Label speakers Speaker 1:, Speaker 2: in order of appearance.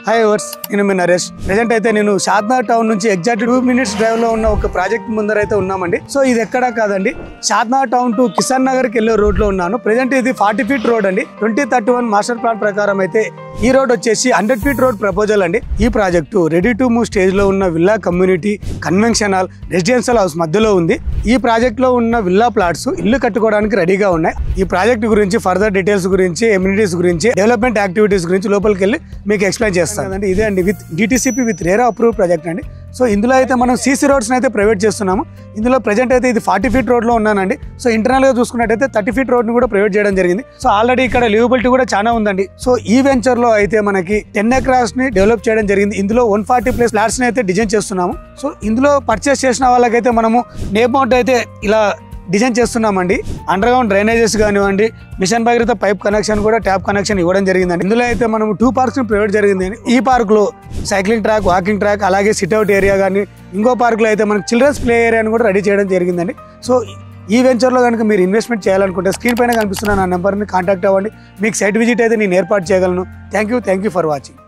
Speaker 1: Hi ఎవర్స్, నేను మీ Naresh. Present అయితే నేను షాద్నగర్ టౌన్ నుంచి ఎగ్జాక్ట్ 2 minutes డ్రైవ్ లో ఉన్న ఒక ప్రాజెక్ట్ ముందర అయితే ఉన్నామండి. సో ఇది ఎక్కడా కాదండి, షాద్నగర్ టౌన్ టు కిసాన్ నగర్ కి వెళ్ళే రోడ్ లో ఉన్నాను. ప్రెజెంట్ ఇది 40 feet రోడ్ అండి. 2031 మాస్టర్ ప్లాన్ ప్రకారం అయితే ఈ రోడ్ వచ్చేసి 100 feet రోడ్ ప్రపోజల్ అండి. ఈ project ready to move stage లో ఉన్న villa community, conventional, residential house మధ్యలో ఉంది. ఈ ప్రాజెక్ట్ లో ఉన్న విల్లా ప్లాట్స్ ఇల్లు కట్టుకోవడానికి రెడీగా ఉన్నాయి. ఈ ప్రాజెక్ట్ గురించి ఫర్దర్ డీటెయిల్స్ గురించి, ఎమ్యూనిటీస్ గురించి, డెవలప్మెంట్ యాక్టివిటీస్ గురించి లోపలికి వెళ్ళి మీకు ఎక్స్ప్లెయిన్ చేస్తాను. ఇదే అండి with DTCP with RERA approve project అండి. సో ఇందులో అయితే మనం CC రోడ్స్ అయితే ప్రైవేట్ చేస్తున్నాము. ఇందులో ప్రెజెంట్ అయితే ఇది 40 feet రోడ్ లో ఉన్నానండి. సో ఇంటర్నల్ గా చూసుకున్నట్టయితే 30 feet రోడ్ ని కూడా ప్రైవేట్ చేయడం జరిగింది. సో ఆల్రెడీ ఇక్కడ లివబిలిటీ కూడా చాలా ఉందండి. సో ఈ వెంచర్ లో అయితే మనకి 10 acres ని డెవలప్ చేయడం జరిగింది. ఇందులో 140+ ఫ్లాట్స్ ని అయితే డిజైన్ చేస్తున్నాము. సో ఇందులో పర్చేస్ చేసిన వాళ్ళకైతే మనము నేమ్ మౌంట్ అయితే ఇలా డిజైన్ చేస్తున్నామండి. అండర్ గ్రౌండ్ డ్రైనేజెస్ కానివ్వండి, మిషన్ భగీరథ పైప్ కనెక్షన్ కూడా, ట్యాప్ కనెక్షన్ ఇవ్వడం జరిగిందండి. ఇందులో అయితే మనం 2 parks ప్రైవేట్ జరిగింది. ఈ పార్క్ లో సైక్లింగ్ ట్రాక్, వాకింగ్ ట్రాక్, అలాగే సిట్అవుట్ ఏరియా కానీ, ఇంకో పార్క్ లో అయితే మనకి చిల్డ్రన్స్ ప్లే ఏరియాని కూడా రెడీ చేయడం జరిగిందండి. సో ఈ వెంచర్లో కనుక మీరు ఇన్వెస్ట్మెంట్ చేయాలనుకుంటే స్క్రీన్ పైన కనిపిస్తున్న నా నెంబర్ని కాంటాక్ట్ అవ్వండి. మీకు సైట్ విజిట్ అయితే నేను ఏర్పాటు చేయగలను. Thank you for watching.